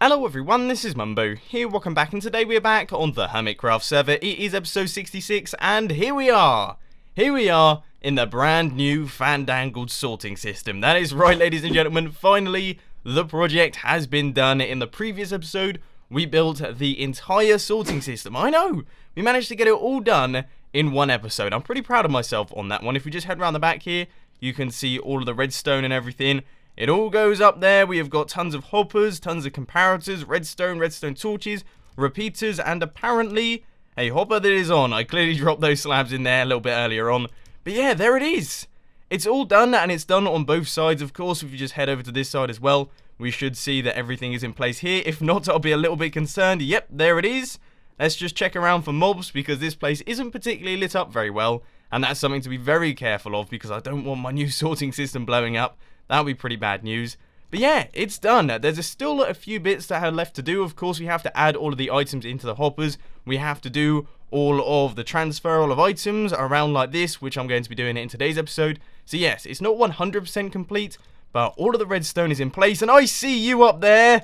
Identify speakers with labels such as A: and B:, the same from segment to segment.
A: Hello everyone, this is Mumbo here, welcome back, and today we are back on the Hermitcraft server. It is episode 66, and here we are in the brand new fandangled sorting system. That is right, ladies and gentlemen, finally the project has been done. In the previous episode, we built the entire sorting system. I know, we managed to get it all done in one episode. I'm pretty proud of myself on that one. If we just head around the back here, you can see all of the redstone and everything. It all goes up there. We have got tons of hoppers, tons of comparators, redstone torches, repeaters, and apparently a hopper that is on. I clearly dropped those slabs in there a little bit earlier on. But yeah, there it is. It's all done, and it's done on both sides, of course. If you just head over to this side as well, we should see that everything is in place here. If not, I'll be a little bit concerned. Yep, there it is. Let's just check around for mobs, because this place isn't particularly lit up very well. And that's something to be very careful of, because I don't want my new sorting system blowing up. That would be pretty bad news. But yeah, it's done. There's still a few bits that are left to do. Of course, we have to add all of the items into the hoppers. We have to do all of the transferal of items around like this, which I'm going to be doing in today's episode. So yes, it's not 100% complete, but all of the redstone is in place. And I see you up there.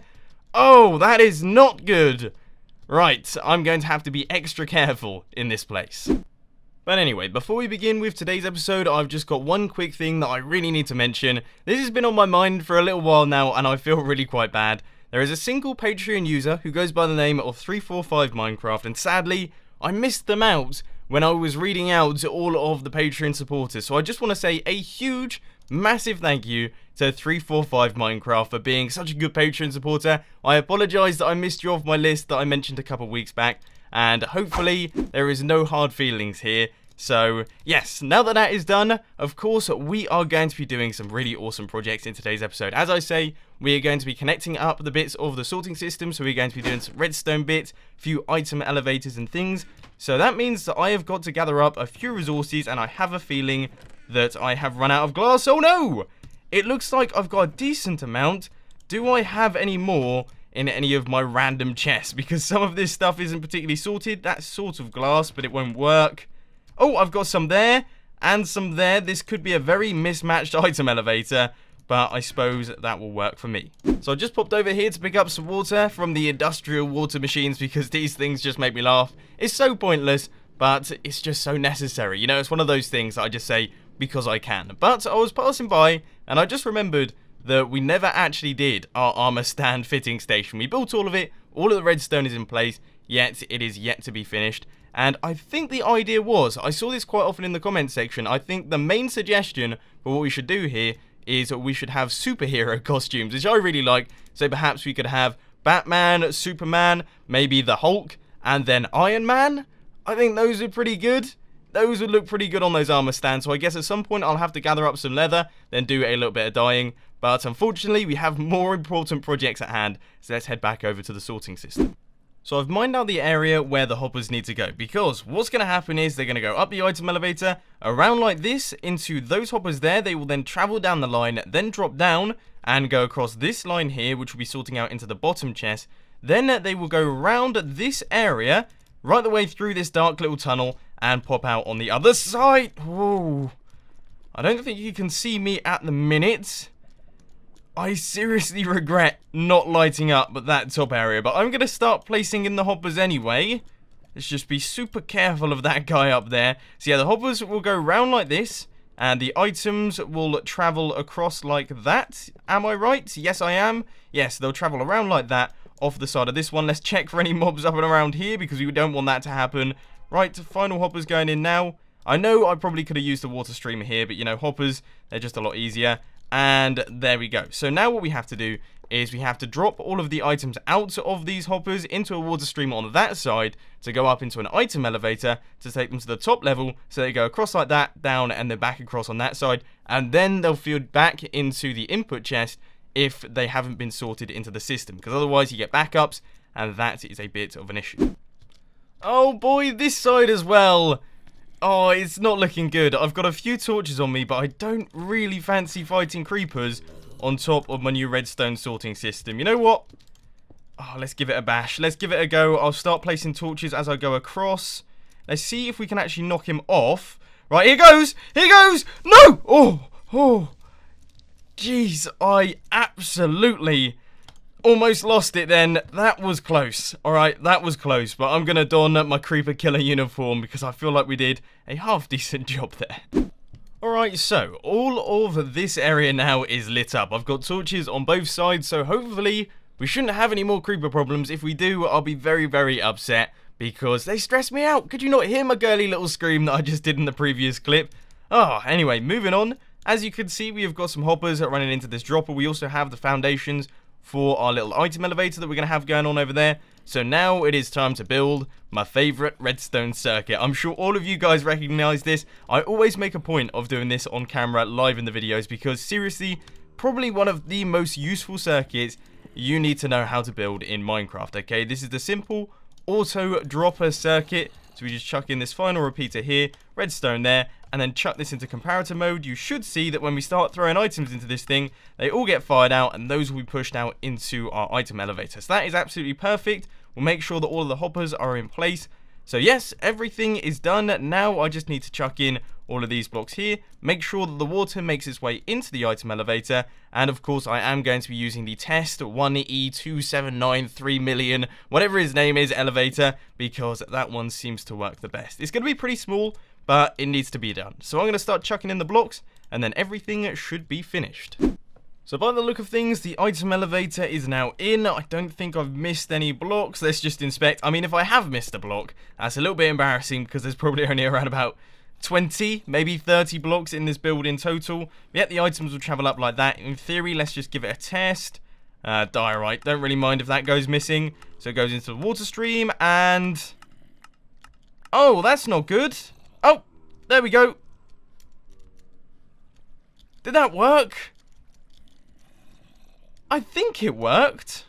A: Oh, that is not good. Right, I'm going to have to be extra careful in this place. But anyway, before we begin with today's episode, I've just got one quick thing that I really need to mention. This has been on my mind for a little while now, and I feel really quite bad. There is a single Patreon user who goes by the name of 345Minecraft, and sadly, I missed them out when I was reading out all of the Patreon supporters. So I just want to say a huge, massive thank you to 345Minecraft for being such a good Patreon supporter. I apologise that I missed you off my list that I mentioned a couple weeks back. And hopefully there is no hard feelings here. So yes, now that that is done, of course we are going to be doing some really awesome projects in today's episode. As I say, we are going to be connecting up the bits of the sorting system. So we're going to be doing some redstone bits, a few item elevators and things. So that means that I have got to gather up a few resources, and I have a feeling that I have run out of glass. Oh no! It looks like I've got a decent amount. Do I have any more in any of my random chests? Because some of this stuff isn't particularly sorted. That's sort of glass, but it won't work. Oh, I've got some there and some there. This could be a very mismatched item elevator, but I suppose that will work for me. So I just popped over here to pick up some water from the industrial water machines, because these things just make me laugh. It's so pointless, but it's just so necessary. You know, it's one of those things that I just say because I can. But I was passing by and I just remembered that we never actually did our armor stand fitting station. We built all of it, all of the redstone is in place, yet it is yet to be finished. And I think the idea was, I saw this quite often in the comment section, I think the main suggestion for what we should do here is we should have superhero costumes, which I really like. So perhaps we could have Batman, Superman, maybe the Hulk, and then Iron Man. I think those are pretty good. Those would look pretty good on those armor stands. So I guess at some point I'll have to gather up some leather, then do a little bit of dyeing. But unfortunately, we have more important projects at hand, so let's head back over to the sorting system. So I've mined out the area where the hoppers need to go, because what's going to happen is they're going to go up the item elevator, around like this, into those hoppers there. They will then travel down the line, then drop down, and go across this line here, which will be sorting out into the bottom chest. Then they will go around this area, right the way through this dark little tunnel, and pop out on the other side. Whoa. I don't think you can see me at the minute. I seriously regret not lighting up that top area, but I'm going to start placing in the hoppers anyway. Let's just be super careful of that guy up there. So yeah, the hoppers will go round like this, and the items will travel across like that. Am I right? Yes, I am. Yes, they'll travel around like that off the side of this one. Let's check for any mobs up and around here, because we don't want that to happen. Right, final hoppers going in now. I know I probably could have used the water streamer here, but you know, hoppers, they're just a lot easier. And there we go. So now what we have to do is we have to drop all of the items out of these hoppers into a water streamer on that side to go up into an item elevator to take them to the top level, so they go across like that, down, and then back across on that side, and then they'll feed back into the input chest if they haven't been sorted into the system, because otherwise you get backups, and that is a bit of an issue. Oh boy, this side as well. Oh, it's not looking good. I've got a few torches on me, but I don't really fancy fighting creepers on top of my new redstone sorting system. You know what? Oh, let's give it a bash. Let's give it a go. I'll start placing torches as I go across. Let's see if we can actually knock him off. Right, here goes. Here goes. No! Oh, oh. Jeez, I absolutely Almost lost it then. That was close. Alright, that was close. But I'm going to don my Creeper Killer uniform because I feel like we did a half-decent job there. Alright, so all of this area now is lit up. I've got torches on both sides, so hopefully we shouldn't have any more creeper problems. If we do, I'll be very, very upset because they stress me out. Could you not hear my girly little scream that I just did in the previous clip? Oh, anyway, moving on. As you can see, we have got some hoppers running into this dropper. We also have the foundations for our little item elevator that we're going to have going on over there. So now it is time to build my favorite redstone circuit. I'm sure all of you guys recognize this. I always make a point of doing this on camera live in the videos because seriously, probably one of the most useful circuits you need to know how to build in Minecraft, okay? This is the simple auto dropper circuit. So we just chuck in this final repeater here, redstone there, and then chuck this into comparator mode. You should see that when we start throwing items into this thing, they all get fired out, and those will be pushed out into our item elevator. So that is absolutely perfect. We'll make sure that all of the hoppers are in place. So yes, everything is done. Now I just need to chuck in all of these blocks here, make sure that the water makes its way into the item elevator, and of course I am going to be using the test 1E2793million, whatever his name is, elevator, because that one seems to work the best. It's going to be pretty small, but it needs to be done. So I'm going to start chucking in the blocks, and then everything should be finished. So by the look of things, the item elevator is now in. I don't think I've missed any blocks. Let's just inspect. I mean, if I have missed a block, that's a little bit embarrassing because there's probably only around about 20, maybe 30 blocks in this build in total. Yet the items will travel up like that. In theory, let's just give it a test. Diorite. Don't really mind if that goes missing. So it goes into the water stream and... Oh, that's not good. Oh, there we go. Did that work? I think it worked.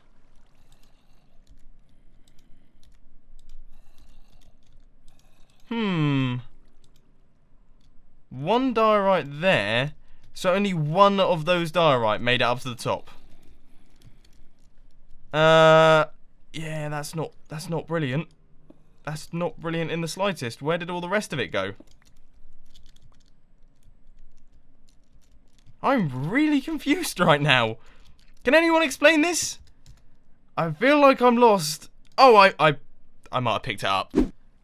A: One diorite there, so only one of those diorite made it up to the top. Yeah, that's not brilliant. That's not brilliant in the slightest. Where did all the rest of it go? I'm really confused right now. Can anyone explain this? I feel like I'm lost. Oh, I might have picked it up.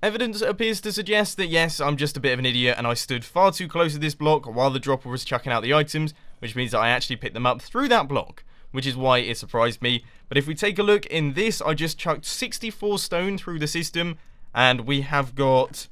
A: Evidence appears to suggest that yes, I'm just a bit of an idiot and I stood far too close to this block while the dropper was chucking out the items, which means that I actually picked them up through that block, which is why it surprised me. But if we take a look in this, I just chucked 64 stone through the system, and we have got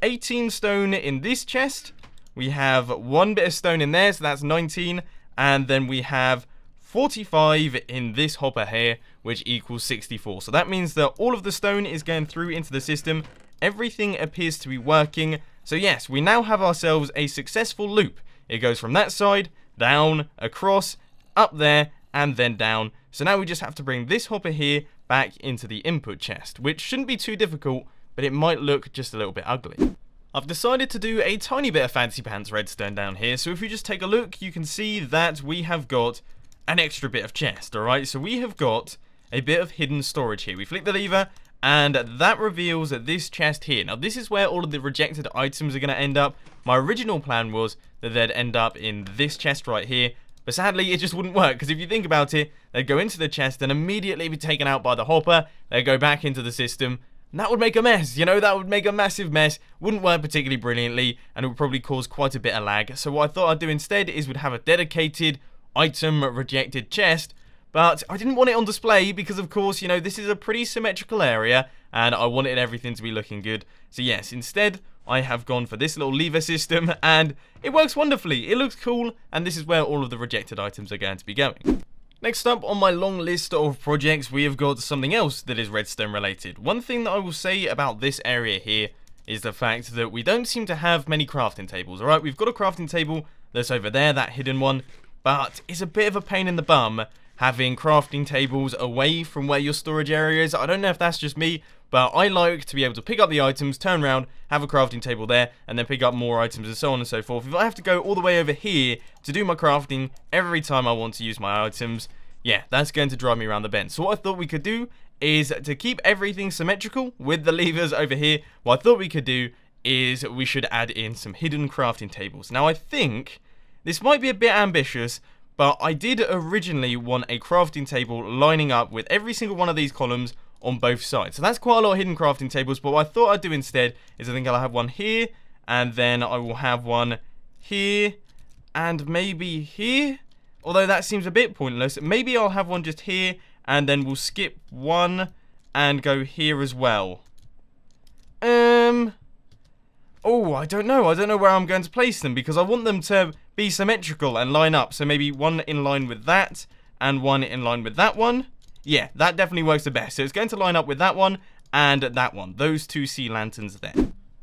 A: 18 stone in this chest. We have one bit of stone in there, so that's 19, and then we have 45 in this hopper here, which equals 64. So that means that all of the stone is going through into the system. Everything appears to be working. So yes, we now have ourselves a successful loop. It goes from that side, down, across, up there, and then down. So now we just have to bring this hopper here back into the input chest, which shouldn't be too difficult, but it might look just a little bit ugly. I've decided to do a tiny bit of fancy pants redstone down here. So if you just take a look, you can see that we have got an extra bit of chest, alright? So we have got a bit of hidden storage here. We flick the lever, and that reveals this chest here. Now, this is where all of the rejected items are going to end up. My original plan was that they'd end up in this chest right here, but sadly, it just wouldn't work, because if you think about it, they'd go into the chest and immediately be taken out by the hopper. They'd go back into the system, and that would make a mess, you know, that would make a massive mess. Wouldn't work particularly brilliantly, and it would probably cause quite a bit of lag. So what I thought I'd do instead is we'd have a dedicated item rejected chest, but I didn't want it on display because, of course, you know, this is a pretty symmetrical area and I wanted everything to be looking good. So yes, instead I have gone for this little lever system and it works wonderfully. It looks cool, and this is where all of the rejected items are going to be going. Next up on my long list of projects, we have got something else that is redstone related. One thing that I will say about this area here is the fact that we don't seem to have many crafting tables. Alright, we've got a crafting table that's over there, that hidden one. But it's a bit of a pain in the bum having crafting tables away from where your storage area is. I don't know if that's just me, but I like to be able to pick up the items, turn around, have a crafting table there, and then pick up more items and so on and so forth. If I have to go all the way over here to do my crafting every time I want to use my items, yeah, that's going to drive me around the bend. So what I thought we could do is to keep everything symmetrical with the levers over here. What I thought we could do is we should add in some hidden crafting tables. Now I think this might be a bit ambitious, but I did originally want a crafting table lining up with every single one of these columns on both sides. So that's quite a lot of hidden crafting tables, but what I thought I'd do instead is I think I'll have one here, and then I will have one here, and maybe here, although that seems a bit pointless. Maybe I'll have one just here, and then we'll skip one and go here as well. Oh, I don't know where I'm going to place them, because I want them to be symmetrical and line up. So maybe one in line with that, and one in line with that one. Yeah, that definitely works the best. So it's going to line up with that one and that one. Those two sea lanterns there.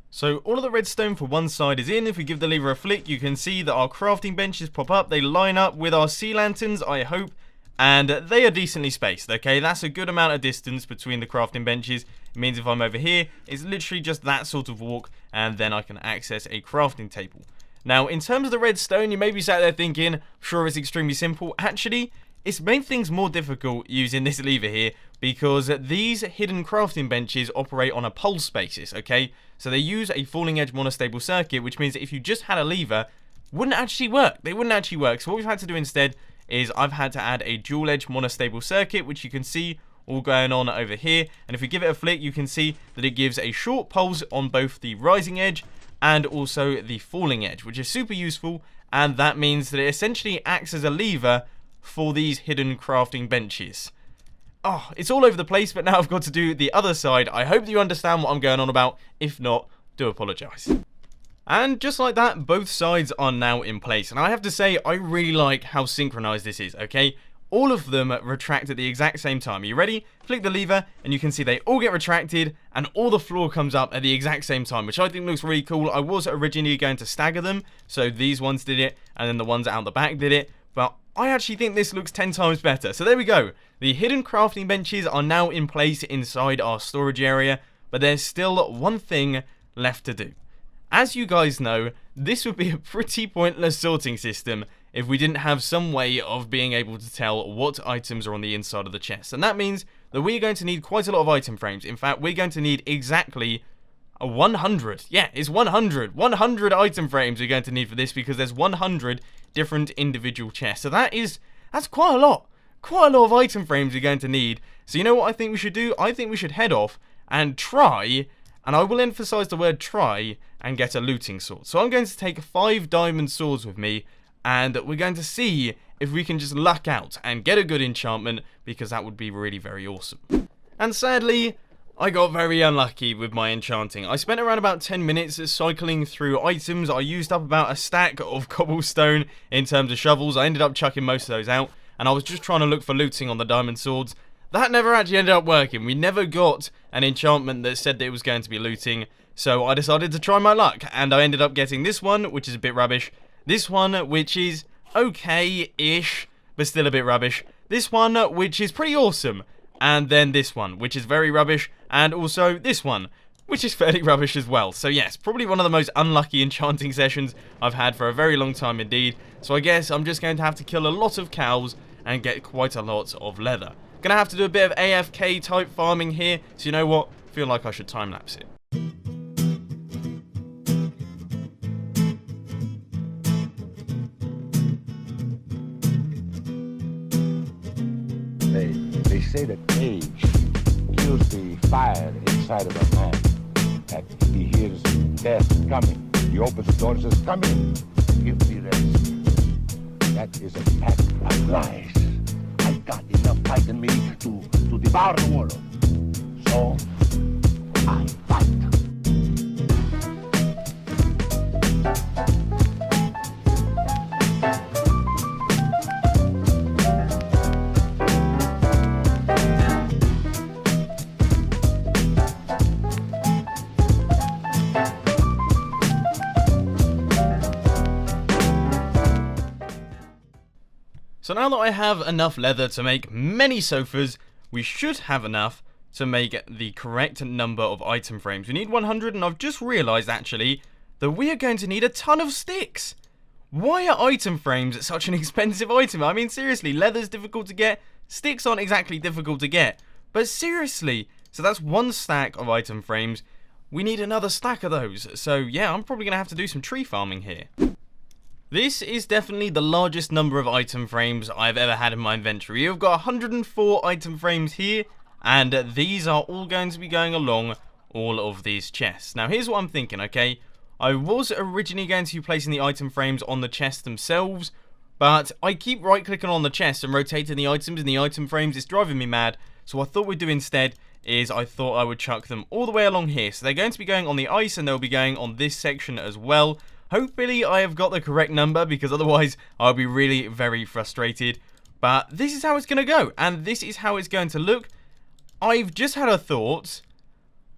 A: So all of the redstone for one side is in. If we give the lever a flick, you can see that our crafting benches pop up. They line up with our sea lanterns, I hope. And they are decently spaced, okay? That's a good amount of distance between the crafting benches. It means if I'm over here, it's literally just that sort of walk, and then I can access a crafting table. Now, in terms of the redstone, you may be sat there thinking, sure, it's extremely simple. Actually, it's made things more difficult using this lever here, because these hidden crafting benches operate on a pulse basis, okay? So they use a falling edge monostable circuit, which means that if you just had a lever, wouldn't actually work. They wouldn't actually work. So what we've had to do instead is I've had to add a dual edge monostable circuit, which you can see all going on over here. And if we give it a flick, you can see that it gives a short pulse on both the rising edge and also the falling edge, which is super useful. And that means that it essentially acts as a lever for these hidden crafting benches. Oh, it's all over the place, but now I've got to do the other side. I hope that you understand what I'm going on about. If not, do apologise. And just like that, both sides are now in place. And I have to say, I really like how synchronized this is, okay? All of them retract at the exact same time. Are you ready? Flick the lever, and you can see they all get retracted, and all the floor comes up at the exact same time, which I think looks really cool. I was originally going to stagger them, so these ones did it, and then the ones out the back did it, but I actually think this looks 10 times better. So there we go. The hidden crafting benches are now in place inside our storage area, but there's still one thing left to do. As you guys know, this would be a pretty pointless sorting system if we didn't have some way of being able to tell what items are on the inside of the chest. And that means that we're going to need quite a lot of item frames. In fact, we're going to need exactly 100. Yeah, it's 100. 100 item frames we're going to need for this, because there's 100 different individual chests. So that's quite a lot. Quite a lot of item frames we're going to need. So you know what I think we should do? I think we should head off and try, and I will emphasize the word try, and get a looting sword. So I'm going to take 5 diamond swords with me, and we're going to see if we can just luck out and get a good enchantment, because that would be really very awesome. And sadly, I got very unlucky with my enchanting. I spent around about 10 minutes cycling through items. I used up about a stack of cobblestone in terms of shovels. I ended up chucking most of those out, and I was just trying to look for looting on the diamond swords. That never actually ended up working. We never got an enchantment that said that it was going to be looting. So I decided to try my luck, and I ended up getting this one, which is a bit rubbish. This one, which is okay-ish, but still a bit rubbish. This one, which is pretty awesome. And then this one, which is very rubbish. And also this one, which is fairly rubbish as well. So yes, probably one of the most unlucky enchanting sessions I've had for a very long time indeed. So I guess I'm just going to have to kill a lot of cows and get quite a lot of leather. Gonna have to do a bit of AFK type farming here. So you know what? Feel like I should time-lapse it.
B: They say that age kills the fire inside of a man. That he hears death coming. He opens the door and says, "Come in, give me rest." That is a pack of lies. I've got enough fight in me to devour the world. So, I fight.
A: So now that I have enough leather to make many sofas, we should have enough to make the correct number of item frames. We need 100, and I've just realised actually that we are going to need a ton of sticks. Why are item frames such an expensive item? I mean, seriously, leather's difficult to get, sticks aren't exactly difficult to get, but seriously. So that's 1 stack of item frames. We need another stack of those. So yeah, I'm probably going to have to do some tree farming here. This is definitely the largest number of item frames I've ever had in my inventory. You've got 104 item frames here, and these are all going to be going along all of these chests. Now, here's what I'm thinking, okay? I was originally going to be placing the item frames on the chests themselves, but I keep right-clicking on the chest and rotating the items in the item frames. It's driving me mad. So what I thought we'd do instead is I thought I would chuck them all the way along here. So they're going to be going on the ice, and they'll be going on this section as well. Hopefully I have got the correct number, because otherwise I'll be really very frustrated. But this is how it's going to go, and this is how it's going to look. I've just had a thought.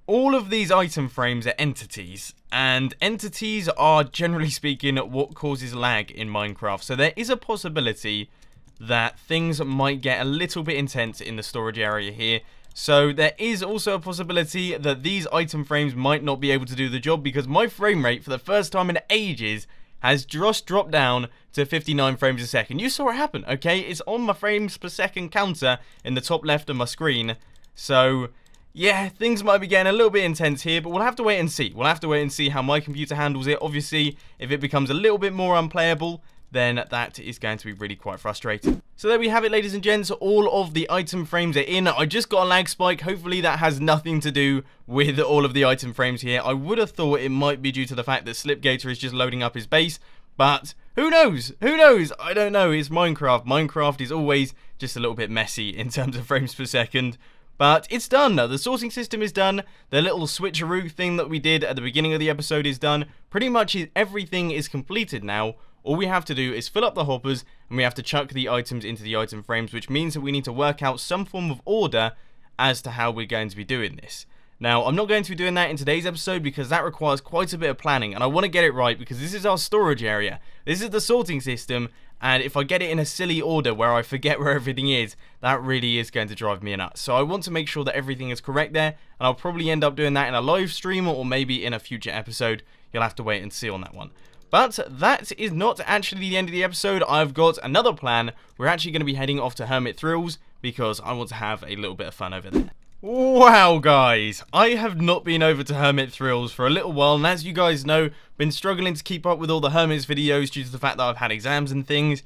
A: All of these item frames are entities, and entities are, generally speaking, what causes lag in Minecraft. So there is a possibility that things might get a little bit intense in the storage area here. So there is also a possibility that these item frames might not be able to do the job, because my frame rate for the first time in ages has just dropped down to 59 frames a second. You saw it happen, okay? It's on my frames per second counter in the top left of my screen. So yeah, things might be getting a little bit intense here, but we'll have to wait and see. We'll have to wait and see how my computer handles it. Obviously, if it becomes a little bit more unplayable, then that is going to be really quite frustrating. So there we have it, ladies and gents. All of the item frames are in. I just got a lag spike. Hopefully that has nothing to do with all of the item frames here. I would have thought it might be due to the fact that Slipgator is just loading up his base, but who knows? Who knows? I don't know. It's Minecraft. Minecraft is always just a little bit messy in terms of frames per second. But it's done. The sorting system is done. The little switcheroo thing that we did at the beginning of the episode is done. Pretty much everything is completed now. All we have to do is fill up the hoppers, and we have to chuck the items into the item frames, which means that we need to work out some form of order as to how we're going to be doing this. Now, I'm not going to be doing that in today's episode, because that requires quite a bit of planning, and I want to get it right, because this is our storage area. This is the sorting system, and if I get it in a silly order where I forget where everything is, that really is going to drive me nuts. So I want to make sure that everything is correct there, and I'll probably end up doing that in a live stream, or maybe in a future episode. You'll have to wait and see on that one. But that is not actually the end of the episode. I've got another plan. We're actually going to be heading off to Hermit Thrills, because I want to have a little bit of fun over there. Wow, guys, I have not been over to Hermit Thrills for a little while, and as you guys know, been struggling to keep up with all the Hermit's videos due to the fact that I've had exams and things.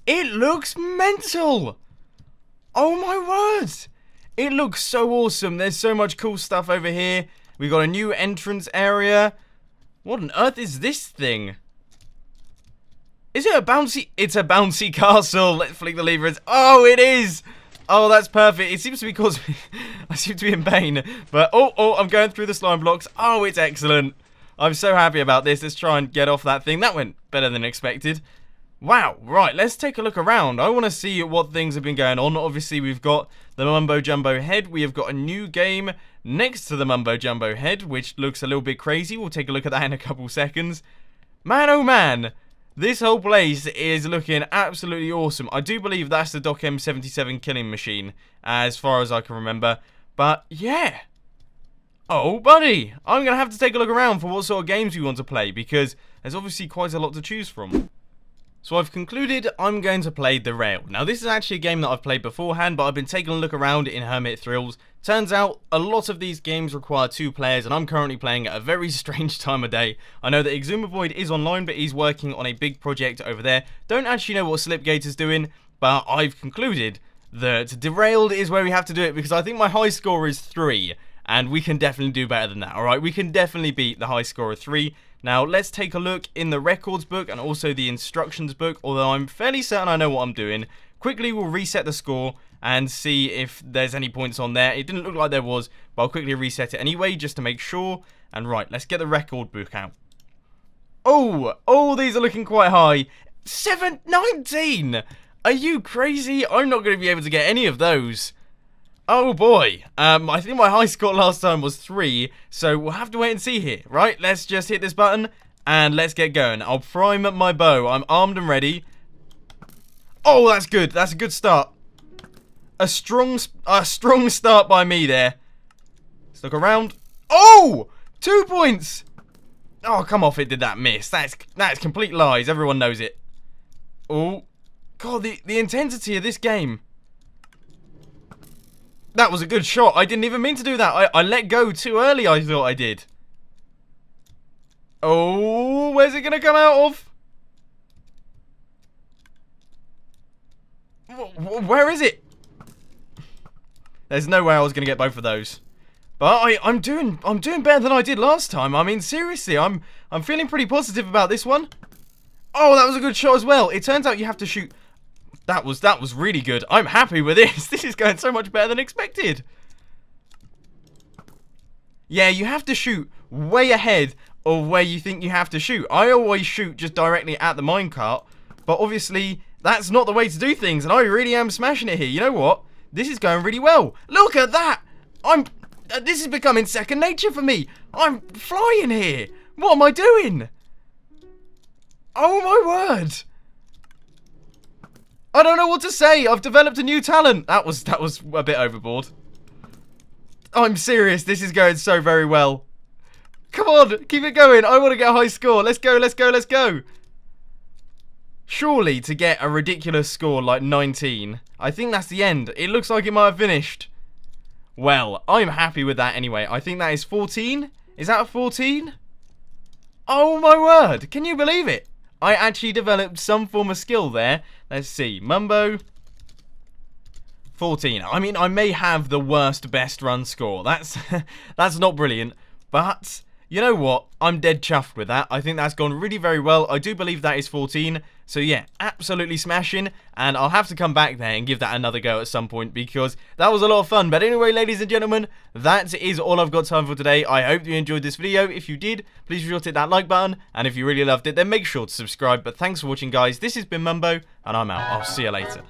A: It looks mental! Oh my word! It looks so awesome. There's so much cool stuff over here. We've got a new entrance area. What on earth is this thing? Is it a bouncy? It's a bouncy castle. Let's flick the lever. Oh, it is! Oh, that's perfect. It seems to be causing me... I seem to be in pain. But, oh, I'm going through the slime blocks. Oh, it's excellent. I'm so happy about this. Let's try and get off that thing. That went better than expected. Wow. Right, let's take a look around. I want to see what things have been going on. Obviously, we've got the Mumbo Jumbo head. We have got a new game next to the Mumbo Jumbo head, which looks a little bit crazy. We'll take a look at that in a couple seconds. Man, oh man. This whole place is looking absolutely awesome. I do believe that's the Doc M77 killing machine, as far as I can remember. But, yeah. Oh, buddy. I'm going to have to take a look around for what sort of games we want to play, because there's obviously quite a lot to choose from. So I've concluded I'm going to play The Rail. Now, this is actually a game that I've played beforehand, but I've been taking a look around in Hermit Thrills. Turns out a lot of these games require 2 players, and I'm currently playing at a very strange time of day. I know that Exumavoid is online, but he's working on a big project over there. Don't actually know what Slipgator's doing, but I've concluded that Derailed is where we have to do it, because I think my high score is 3, and we can definitely do better than that, alright? We can definitely beat the high score of 3. Now, let's take a look in the records book and also the instructions book, although I'm fairly certain I know what I'm doing. Quickly, we'll reset the score and see if there's any points on there. It didn't look like there was, but I'll quickly reset it anyway, just to make sure. And right, let's get the record book out. Oh, these are looking quite high. 719! Are you crazy? I'm not going to be able to get any of those. Oh boy, I think my high score last time was 3, so we'll have to wait and see here, right? Let's just hit this button, and let's get going. I'll prime my bow. I'm armed and ready. Oh, that's good. That's a good start. A strong start by me there. Let's look around. Oh! 2 points! Oh, come off, it did that miss. That's complete lies. Everyone knows it. Oh. God, the intensity of this game. That was a good shot. I didn't even mean to do that. I let go too early, I thought I did. Oh, where's it going to come out of? Where is it? There's no way I was going to get both of those. But I'm doing better than I did last time. I mean, seriously, I'm feeling pretty positive about this one. Oh, that was a good shot as well. It turns out you have to shoot. That was really good. I'm happy with this. This is going so much better than expected. Yeah, you have to shoot way ahead of where you think you have to shoot. I always shoot just directly at the minecart, but obviously that's not the way to do things, and I really am smashing it here. You know what? This is going really well. Look at that! This is becoming second nature for me. I'm flying here. What am I doing? Oh my word! I don't know what to say. I've developed a new talent. That was a bit overboard. I'm serious. This is going so very well. Come on, keep it going. I want to get a high score. Let's go, let's go, let's go. Surely to get a ridiculous score like 19, I think that's the end. It looks like it might have finished. Well, I'm happy with that anyway. I think that is 14. Is that a 14? Oh my word. Can you believe it? I actually developed some form of skill there. Let's see. Mumbo. 14. I mean, I may have the worst best run score. That's not brilliant. But you know what? I'm dead chuffed with that. I think that's gone really very well. I do believe that is 14. So yeah, absolutely smashing. And I'll have to come back there and give that another go at some point because that was a lot of fun. But anyway, ladies and gentlemen, that is all I've got time for today. I hope you enjoyed this video. If you did, please be sure to hit that like button. And if you really loved it, then make sure to subscribe. But thanks for watching, guys. This has been Mumbo, and I'm out. I'll see you later.